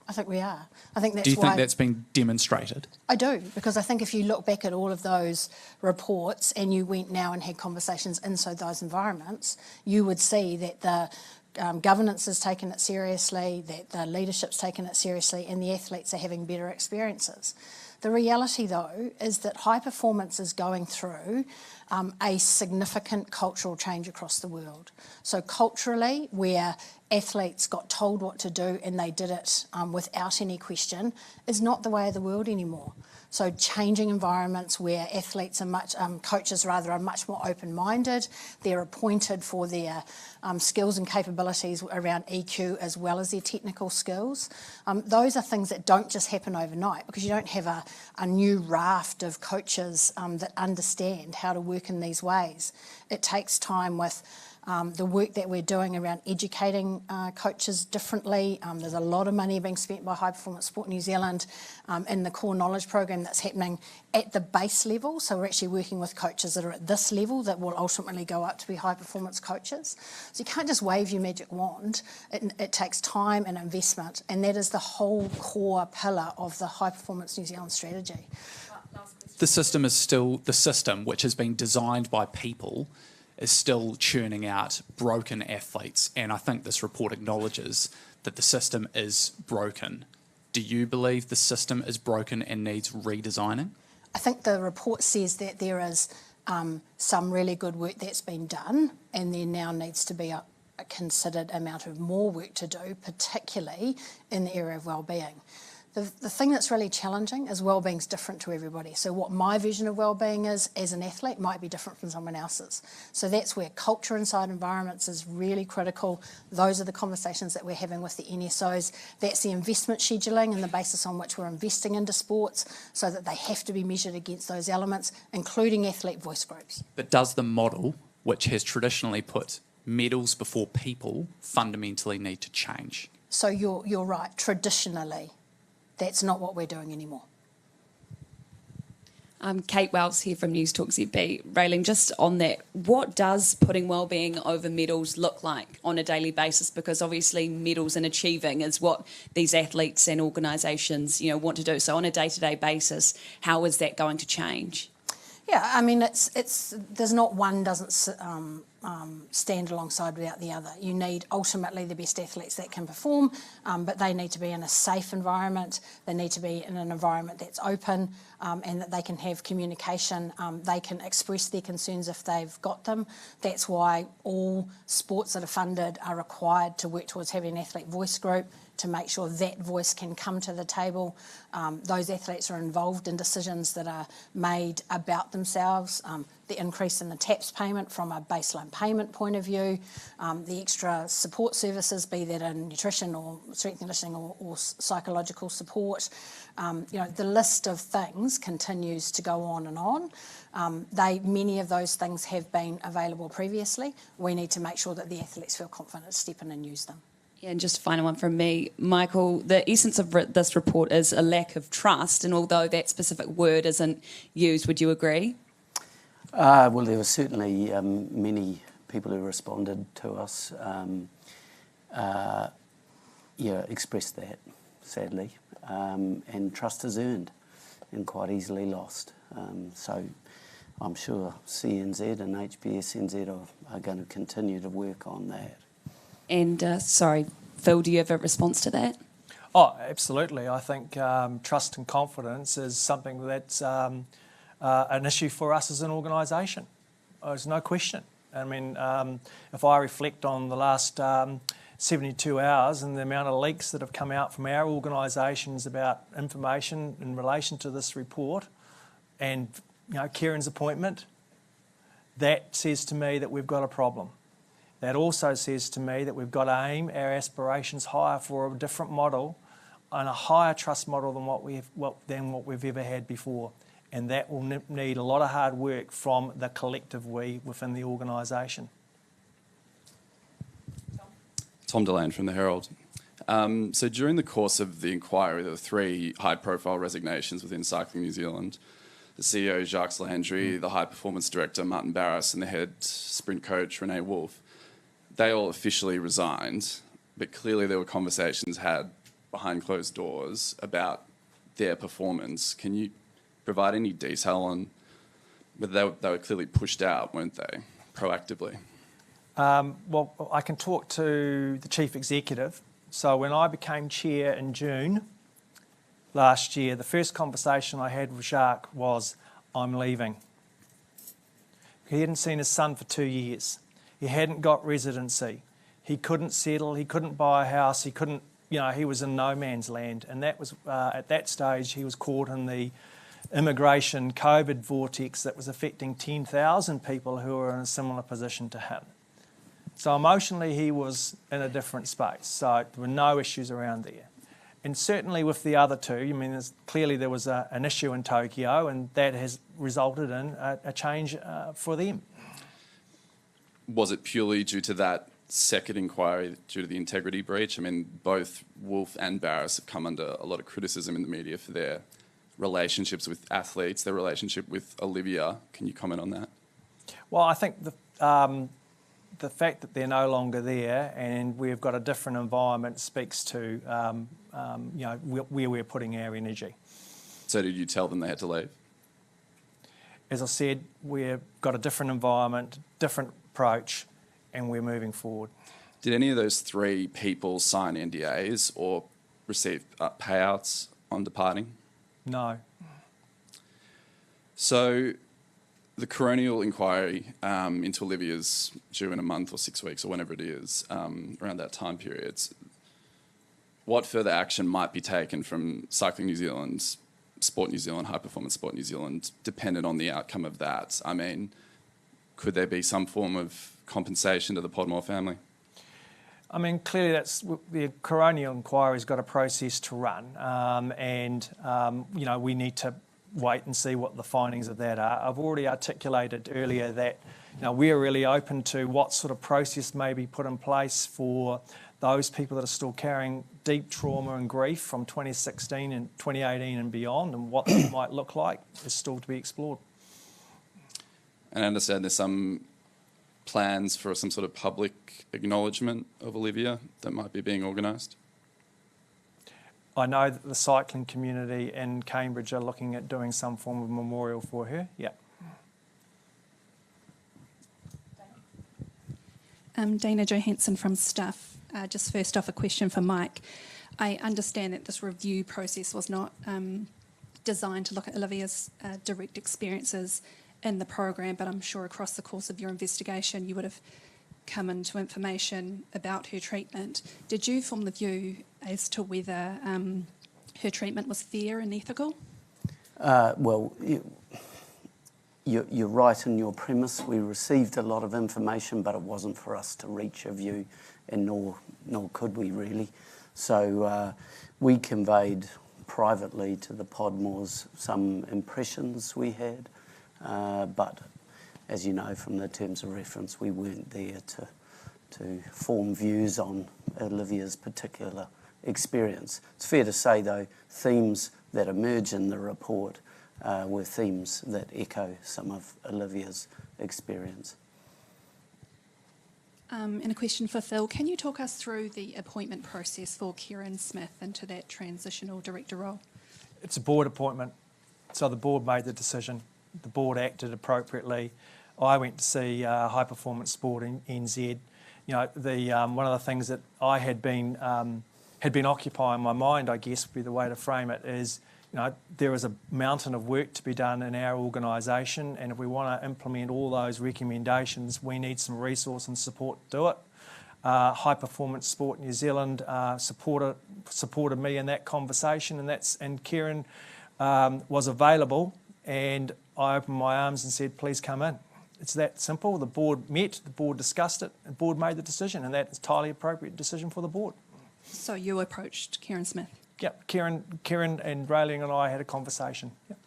I think that's why...
Do you think that's been demonstrated?
I do, because I think if you look back at all of those reports and you went now and had conversations inside those environments, you would see that the governance has taken it seriously, that the leadership's taken it seriously, and the athletes are having better experiences. The reality, though, is that high performance is going through a significant cultural change across the world. So culturally, where athletes got told what to do and they did it without any question, is not the way of the world anymore. So changing environments where athletes are coaches rather, are much more open-minded. They're appointed for their skills and capabilities around EQ as well as their technical skills. Those are things that don't just happen overnight, because you don't have a new raft of coaches that understand how to work in these ways. It takes time with the work that we're doing around educating coaches differently. There's a lot of money being spent by High Performance Sport New Zealand in the core knowledge program that's happening at the base level. So we're actually working with coaches that are at this level that will ultimately go up to be high performance coaches. So you can't just wave your magic wand. It takes time and investment, and that is the whole core pillar of the High Performance New Zealand strategy.
The system is still the system, which has been designed by people, is still churning out broken athletes, and I think this report acknowledges that the system is broken. Do you believe the system is broken and needs redesigning?
I think the report says that there is some really good work that's been done, and there now needs to be a considered amount of more work to do, particularly in the area of wellbeing. The thing that's really challenging is wellbeing's different to everybody. So what my vision of wellbeing is as an athlete might be different from someone else's. So that's where culture inside environments is really critical. Those are the conversations that we're having with the NSOs. That's the investment scheduling and the basis on which we're investing into sports, so that they have to be measured against those elements, including athlete voice groups.
But does the model, which has traditionally put medals before people, fundamentally need to change?
So you're right, traditionally. That's not what we're doing anymore.
Kate Wells here from News Talk ZB. Rayling, just on that, what does putting wellbeing over medals look like on a daily basis? Because obviously medals and achieving is what these athletes and organisations, want to do. So on a day-to-day basis, how is that going to change?
Yeah, I mean, there's not one doesn't stand alongside without the other. You need ultimately the best athletes that can perform, but they need to be in a safe environment. They need to be in an environment that's open and that they can have communication. They can express their concerns if they've got them. That's why all sports that are funded are required to work towards having an athlete voice group, to make sure that voice can come to the table. Those athletes are involved in decisions that are made about themselves. The increase in the TAPS payment from a baseline payment point of view, the extra support services, be that in nutrition or strength and conditioning or psychological support. The list of things continues to go on and on. Many of those things have been available previously. We need to make sure that the athletes feel confident to step in and use them.
Yeah, and just a final one from me. Michael, the essence of this report is a lack of trust, and although that specific word isn't used, would you agree?
Well, there were certainly many people who responded to us expressed that, sadly, and trust is earned and quite easily lost. So I'm sure CNZ and HPSNZ are going to continue to work on that. And,
Phil, do you have a response to that?
Oh, absolutely. I think trust and confidence is something that's an issue for us as an organisation. There's no question. I mean, if I reflect on the last 72 hours and the amount of leaks that have come out from our organisations about information in relation to this report and, Kieran's appointment, that says to me that we've got a problem. That also says to me that we've got to aim our aspirations higher for a different model and a higher trust model than what we've ever had before. and that will need a lot of hard work from the collective we within the organisation.
Tom Delane from the Herald. So during the course of the inquiry, there were 3 high-profile resignations within Cycling New Zealand. The CEO, Jacques Landry, the high-performance director, Martin Barras, and the head sprint coach, Renee Wolf. They all officially resigned, but clearly there were conversations had behind closed doors about their performance. Can you provide any detail on whether they were clearly pushed out, weren't they, proactively?
Well, I can talk to the chief executive. So when I became chair in June last year, the first conversation I had with Jacques was, I'm leaving. He hadn't seen his son for 2 years. He hadn't got residency. He couldn't settle. He couldn't buy a house. He couldn't, he was in no man's land. And that was, at that stage, he was caught in the immigration COVID vortex that was affecting 10,000 people who were in a similar position to him. So emotionally, he was in a different space. So there were no issues around there. And certainly with the other 2, clearly there was an issue in Tokyo, and that has resulted in a change for them.
Was it purely due to that second inquiry, due to the integrity breach? Both Wolf and Barras have come under a lot of criticism in the media for their relationships with athletes, their relationship with Olivia. Can you comment on that?
Well, I think the fact that they're no longer there and we've got a different environment speaks to where we're putting our energy.
So did you tell them they had to leave?
As I said, we've got a different environment, different approach, and we're moving forward.
Did any of those 3 people sign NDAs or receive payouts on departing?
No.
So the coronial inquiry into Olivia's due in a month or 6 weeks or whenever it is, around that time period. What further action might be taken from Cycling New Zealand, Sport New Zealand, High Performance Sport New Zealand, dependent on the outcome of that? Could there be some form of compensation to the Podmore family?
Clearly the coronial inquiry's got a process to run, we need to wait and see what the findings of that are. I've already articulated earlier that we're really open to what sort of process may be put in place for those people that are still carrying deep trauma and grief from 2016 and 2018 and beyond, and what that might look like is still to be explored.
And I understand there's some plans for some sort of public acknowledgement of Olivia that might be being organised?
I know that the cycling community in Cambridge are looking at doing some form of memorial for her, yeah.
Dana Johansson from Stuff. Just first off, a question for Mike. I understand that this review process was not designed to look at Olivia's direct experiences in the program, but I'm sure across the course of your investigation you would have come into information about her treatment. Did you form the view as to whether her treatment was fair and ethical?
Well, you're right in your premise. We received a lot of information, but it wasn't for us to reach a view, and nor could we really. So we conveyed privately to the Podmores some impressions we had, but as you know from the terms of reference, we weren't there to form views on Olivia's particular experience. It's fair to say, though, themes that emerge in the report were themes that echo some of Olivia's experience.
And a question for Phil. Can you talk us through the appointment process for Kieran Smith into that transitional director role?
It's a board appointment, so the board made the decision. The board acted appropriately. I went to see High Performance Sport in NZ. One of the things that I had been occupying my mind, I guess would be the way to frame it, is there is a mountain of work to be done in our organisation, and if we want to implement all those recommendations, we need some resource and support to do it. High Performance Sport New Zealand supported me in that conversation, and Kieran was available, and I opened my arms and said, please come in. It's that simple. The board met, the board discussed it, the board made the decision, and that is a entirely appropriate decision for the board.
So you approached Kieran Smith?
Yep, Kieran and Rayling and I had a conversation. Yep.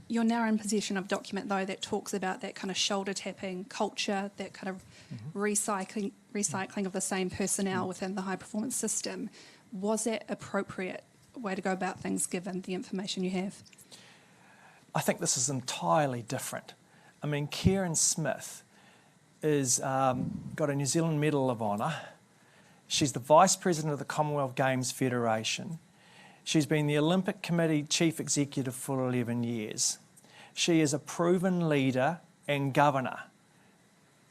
You're now in possession of a document, though, that talks about that kind of shoulder-tapping culture, that kind of recycling of the same personnel within the high-performance system. Was that appropriate way to go about things, given the information you have?
I think this is entirely different. I mean, Kieran Smith is got a New Zealand Medal of Honour. She's the Vice President of the Commonwealth Games Federation. She's been the Olympic Committee Chief Executive for 11 years. She is a proven leader and governor.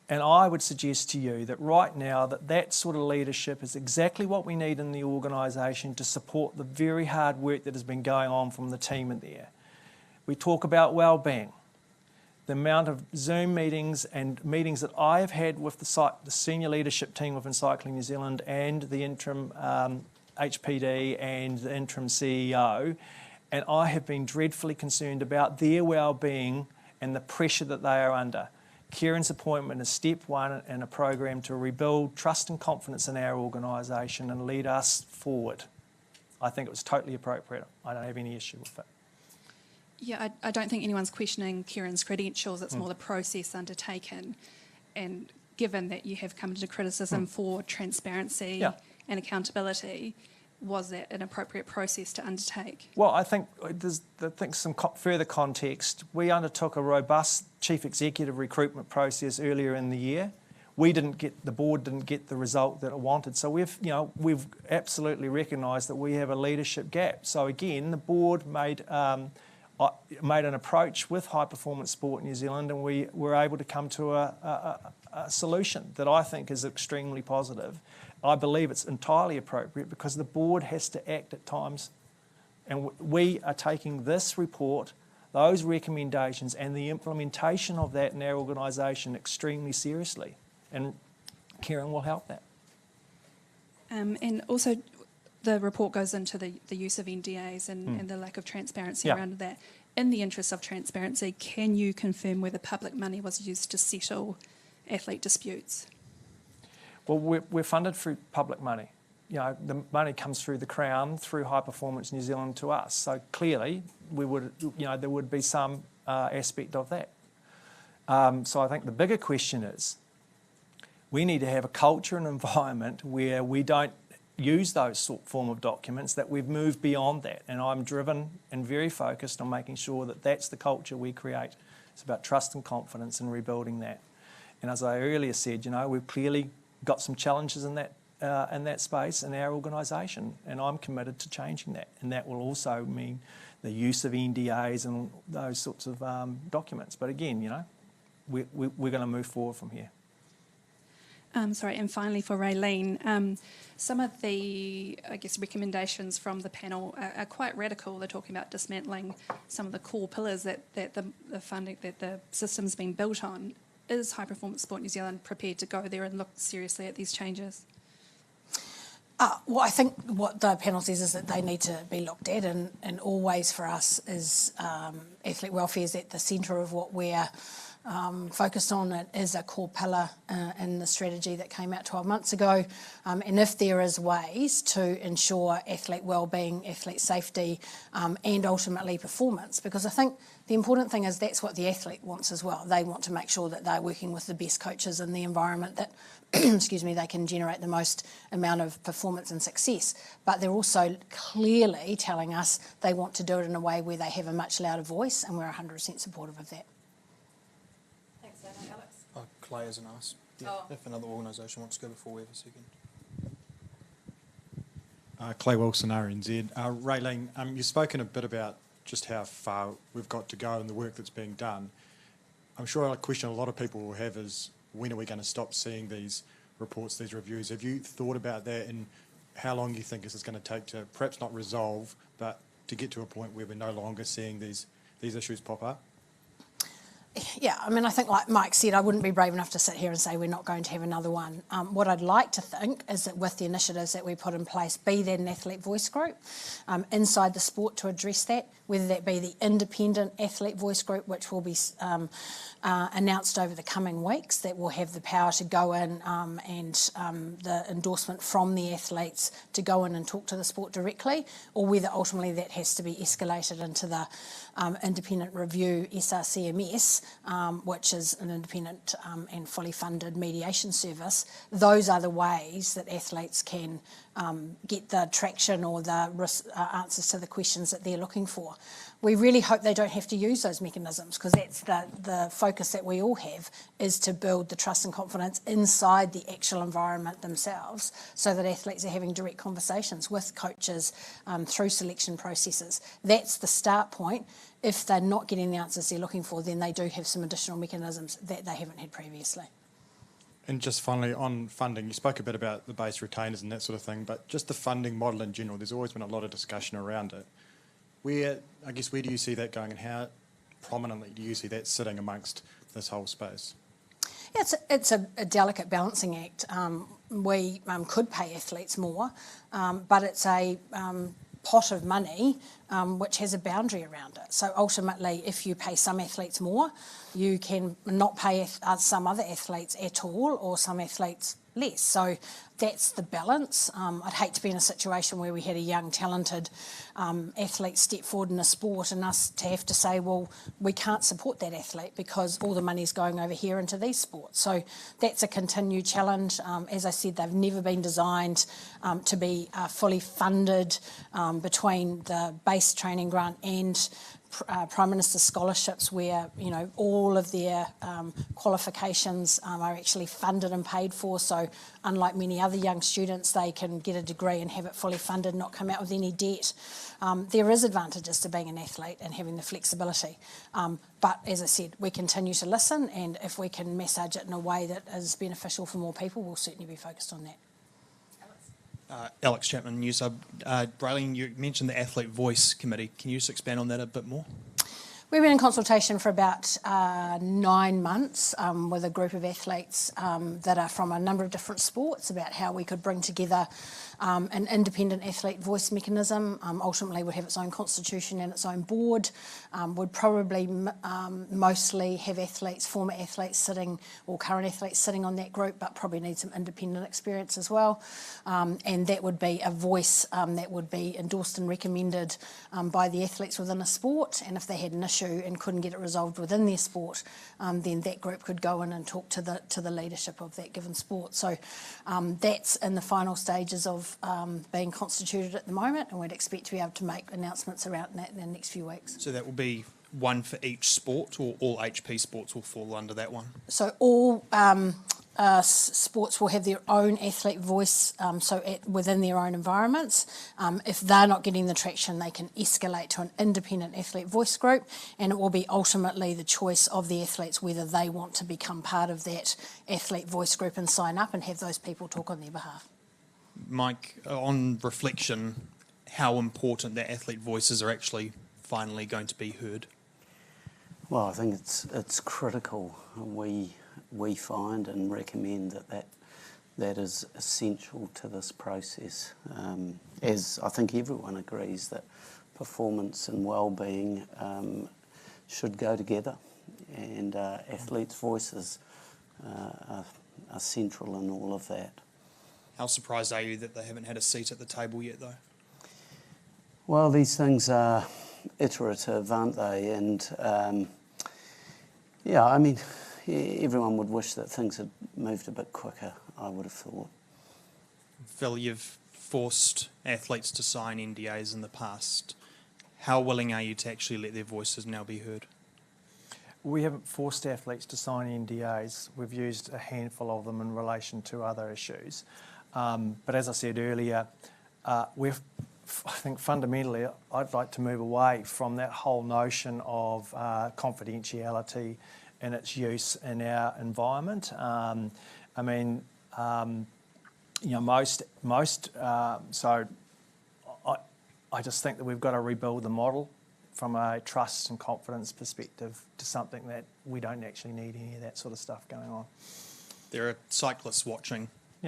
And I would suggest to you that right now that sort of leadership is exactly what we need in the organisation to support the very hard work that has been going on from the team in there. We talk about wellbeing. The amount of Zoom meetings and meetings that I have had with the senior leadership team within Cycling New Zealand and the interim HPD and the interim CEO, and I have been dreadfully concerned about their wellbeing and the pressure that they are under. Kieran's appointment is step one in a program to rebuild trust and confidence in our organisation and lead us forward. I think it was totally appropriate. I don't have any issue with it.
Yeah, I don't think anyone's questioning Kieran's credentials. It's more the process undertaken. And given that you have come into criticism for transparency and accountability, was that an appropriate process to undertake?
Well, I think there's some further context. We undertook a robust chief executive recruitment process earlier in the year. The board didn't get the result that it wanted. So we've absolutely recognised that we have a leadership gap. So again, the board made an approach with High Performance Sport New Zealand, and we were able to come to a solution that I think is extremely positive. I believe it's entirely appropriate because the board has to act at times. And we are taking this report, those recommendations and the implementation of that in our organisation extremely seriously. And Kieran will help that.
And also, the report goes into the use of NDAs and the lack of transparency around that. In the interest of transparency, can you confirm whether public money was used to settle athlete disputes?
Well, we're funded through public money. The money comes through the Crown, through High Performance New Zealand to us. So clearly, there would be some aspect of that. So I think the bigger question is, we need to have a culture and environment where we don't use those form of documents, that we've moved beyond that. And I'm driven and very focused on making sure that that's the culture we create. It's about trust and confidence and rebuilding that. And as I earlier said, we've clearly got some challenges in that space in our organisation, and I'm committed to changing that. And that will also mean the use of NDAs and those sorts of documents. But again, we're going to move forward from here.
And finally for Raylene, some of the, recommendations from the panel are quite radical. They're talking about dismantling some of the core pillars that the funding, that the system's been built on. Is High Performance Sport New Zealand prepared to go there and look seriously at these changes?
Well, I think what the panel says is that they need to be looked at, and always for us is athlete welfare is at the centre of what we're focused on. It is a core pillar in the strategy that came out 12 months ago. And if there is ways to ensure athlete wellbeing, athlete safety, and ultimately performance, because I think the important thing is that's what the athlete wants as well. They want to make sure that they're working with the best coaches in the environment that, they can generate the most amount of performance and success. But they're also clearly telling us they want to do it in a way where they have a much louder voice, and we're 100% supportive of that.
Clay hasn't asked if another organisation wants to go before we have a second. Clay Wilson, RNZ. Raylene, you've spoken a bit about just how far we've got to go and the work that's being done. I'm sure a question a lot of people will have is, when are we going to stop seeing these reports, these reviews? Have you thought about that, and how long you think this is going to take to perhaps not resolve, but to get to a point where we're no longer seeing these issues pop up?
Yeah, I think like Mike said, I wouldn't be brave enough to sit here and say we're not going to have another one. What I'd like to think is that with the initiatives that we put in place, be that an athlete voice group inside the sport to address that, whether that be the independent athlete voice group, which will be announced over the coming weeks, that will have the power to go in and the endorsement from the athletes to go in and talk to the sport directly, or whether ultimately that has to be escalated into the independent review, SRCMS, which is an independent and fully funded mediation service, those are the ways that athletes can get the traction or the answers to the questions that they're looking for. We really hope they don't have to use those mechanisms, because that's the focus that we all have, is to build the trust and confidence inside the actual environment themselves, so that athletes are having direct conversations with coaches through selection processes. That's the start point. If they're not getting the answers they're looking for, then they do have some additional mechanisms that they haven't had previously.
And just finally, on funding, you spoke a bit about the base retainers and that sort of thing, but just the funding model in general, there's always been a lot of discussion around it. Where do you see that going, and how prominently do you see that sitting amongst this whole space?
It's a delicate balancing act. We could pay athletes more, but it's a pot of money which has a boundary around it. So ultimately, if you pay some athletes more, you can not pay some other athletes at all, or some athletes less. So that's the balance. I'd hate to be in a situation where we had a young, talented athlete step forward in a sport and us to have to say, well, we can't support that athlete because all the money's going over here into these sports. So that's a continued challenge. As I said, they've never been designed to be fully funded between the base training grant and Prime Minister scholarships, where all of their qualifications are actually funded and paid for. So unlike many other young students, they can get a degree and have it fully funded, not come out with any debt. There is advantages to being an athlete and having the flexibility. But as I said, we continue to listen, and if we can massage it in a way that is beneficial for more people, we'll certainly be focused on that.
Alex Chapman, News Hub. Raylene, you mentioned the Athlete Voice Committee. Can you just expand on that a bit more?
We've been in consultation for about 9 months with a group of athletes that are from a number of different sports, about how we could bring together an independent athlete voice mechanism. Ultimately would have its own constitution and its own board, would probably mostly have athletes, former athletes sitting, or current athletes sitting on that group, but probably need some independent experience as well. And that would be a voice that would be endorsed and recommended by the athletes within a sport, and if they had an issue and couldn't get it resolved within their sport, then that group could go in and talk to the leadership of that given sport. So that's in the final stages of being constituted at the moment, and we'd expect to be able to make announcements around that in the next few weeks.
So that will be one for each sport, or all HP sports will fall under that one?
So all sports will have their own athlete voice, within their own environments. If they're not getting the traction, they can escalate to an independent athlete voice group, and it will be ultimately the choice of the athletes whether they want to become part of that athlete voice group and sign up and have those people talk on their behalf.
Mike, on reflection, how important that athlete voices are actually finally going to be heard?
Well, I think it's critical. We find and recommend that is essential to this process. As I think everyone agrees that performance and well-being should go together, and athletes' voices are central in all of that.
How surprised are you that they haven't had a seat at the table yet, though?
Well, these things are iterative, aren't they? And everyone would wish that things had moved a bit quicker, I would have thought.
Phil, you've forced athletes to sign NDAs in the past. How willing are you to actually let their voices now be heard?
We haven't forced athletes to sign NDAs. We've used a handful of them in relation to other issues. But as I said earlier, I think fundamentally I'd like to move away from that whole notion of confidentiality and its use in our environment. I just think that we've got to rebuild the model from a trust and confidence perspective to something that we don't actually need any of that sort of stuff going on.
There are cyclists watching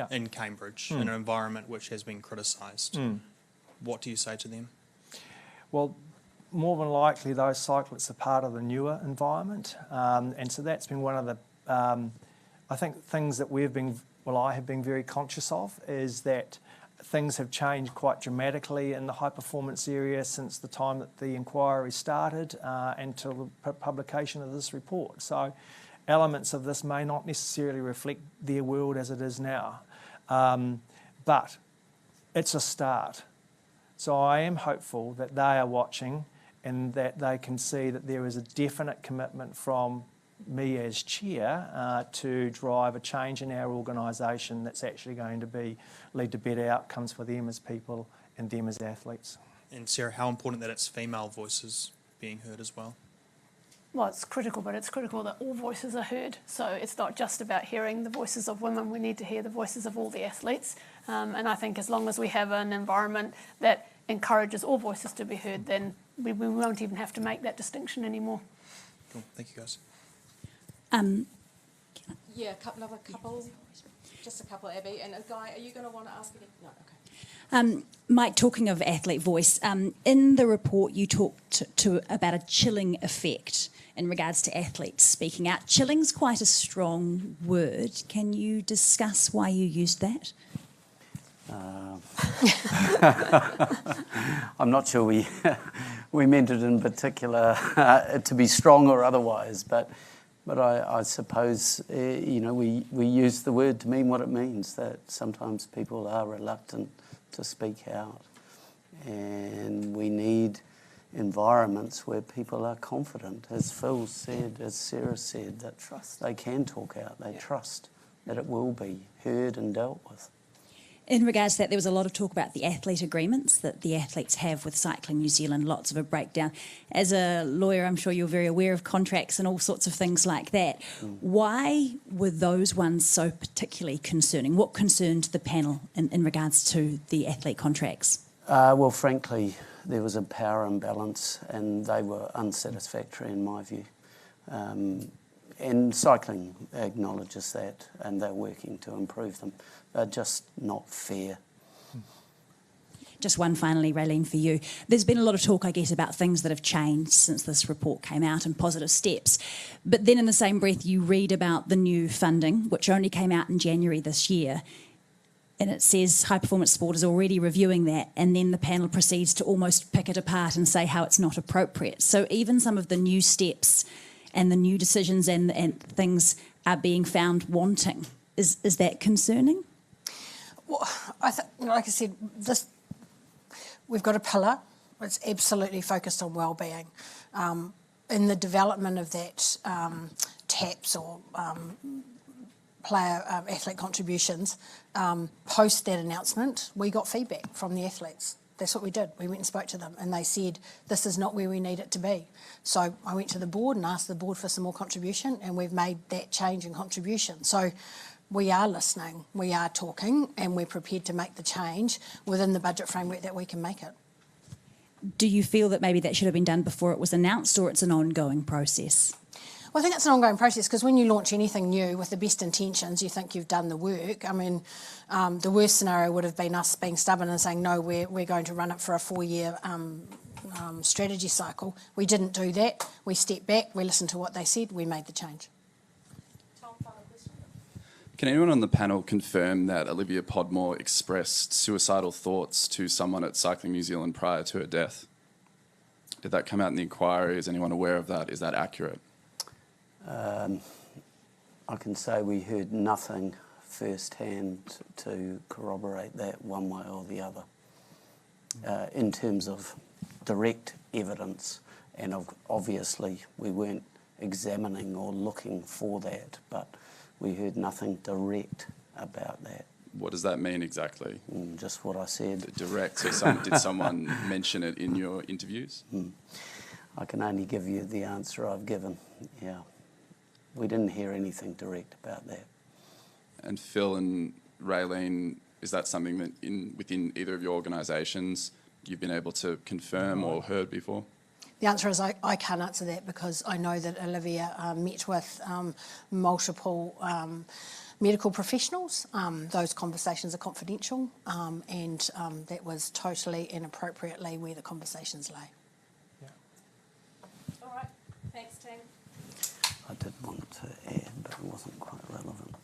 in Cambridge in an environment which has been criticised. What do you say to them?
Well, more than likely those cyclists are part of the newer environment, and so that's been one of the, I think, things that I have been very conscious of, is that things have changed quite dramatically in the high performance area since the time that the inquiry started until the publication of this report. So elements of this may not necessarily reflect their world as it is now, but it's a start. So I am hopeful that they are watching and that they can see that there is a definite commitment from me as chair to drive a change in our organisation that's actually going to lead to better outcomes for them as people and them as athletes.
And Sarah, how important that it's female voices being heard as well?
Well, it's critical, but it's critical that all voices are heard. So it's not just about hearing the voices of women, we need to hear the voices of all the athletes. And I think as long as we have an environment that encourages all voices to be heard, then we won't even have to make that distinction anymore.
Cool. Thank you, guys.
Yeah, just a couple, Abby. And Guy, are you going to want to ask any? No, okay.
Mike, talking of athlete voice, in the report you talked about a chilling effect in regards to athletes speaking out. Chilling's quite a strong word. Can you discuss why you used that?
I'm not sure we meant it in particular to be strong or otherwise, but I suppose we use the word to mean what it means, that sometimes people are reluctant to speak out, and we need environments where people are confident, as Phil said, as Sarah said, that they can talk out, they trust that it will be heard and dealt with.
In regards to that, there was a lot of talk about the athlete agreements that the athletes have with Cycling New Zealand, lots of a breakdown. As a lawyer, I'm sure you're very aware of contracts and all sorts of things like that. Why were those ones so particularly concerning? What concerned the panel in regards to the athlete contracts?
Well, frankly, there was a power imbalance and they were unsatisfactory in my view. And cycling acknowledges that, and they're working to improve them. They're just not fair.
Just one finally, Raylene, for you. There's been a lot of talk, I guess, about things that have changed since this report came out and positive steps. But then in the same breath, you read about the new funding, which only came out in January this year. And it says High Performance Sport is already reviewing that, and then the panel proceeds to almost pick it apart and say how it's not appropriate. So even some of the new steps and the new decisions and things are being found wanting. Is that concerning?
Well, like I said, we've got a pillar. It's absolutely focused on wellbeing. In the development of that TAPS or player athlete contributions, post that announcement, we got feedback from the athletes. That's what we did. We went and spoke to them and they said, this is not where we need it to be. So I went to the board and asked the board for some more contribution, and we've made that change in contribution. So we are listening, we are talking, and we're prepared to make the change within the budget framework that we can make it.
Do you feel that maybe that should have been done before it was announced, or it's an ongoing process?
Well, I think it's an ongoing process, because when you launch anything new with the best intentions, you think you've done the work. I mean, the worst scenario would have been us being stubborn and saying, no, we're going to run it for a 4-year strategy cycle. We didn't do that. We stepped back, we listened to what they said, we made the change.
Tom, final question.
Can anyone on the panel confirm that Olivia Podmore expressed suicidal thoughts to someone at Cycling New Zealand prior to her death? Did that come out in the inquiry? Is anyone aware of that? Is that accurate?
I can say we heard nothing firsthand to corroborate that one way or the other. In terms of direct evidence, and obviously we weren't examining or looking for that, but we heard nothing direct about that.
What does that mean exactly?
Just what I said.
Direct. So did someone mention it in your interviews?
I can only give you the answer I've given, yeah. We didn't hear anything direct about that.
And Phil and Raylene, is that something that within either of your organisations you've been able to confirm or heard before?
The answer is I can't answer that, because I know that Olivia met with multiple medical professionals. Those conversations are confidential, and that was totally inappropriately where the conversations lay.
All right. Thanks, team.
I did want to add, but it wasn't quite relevant.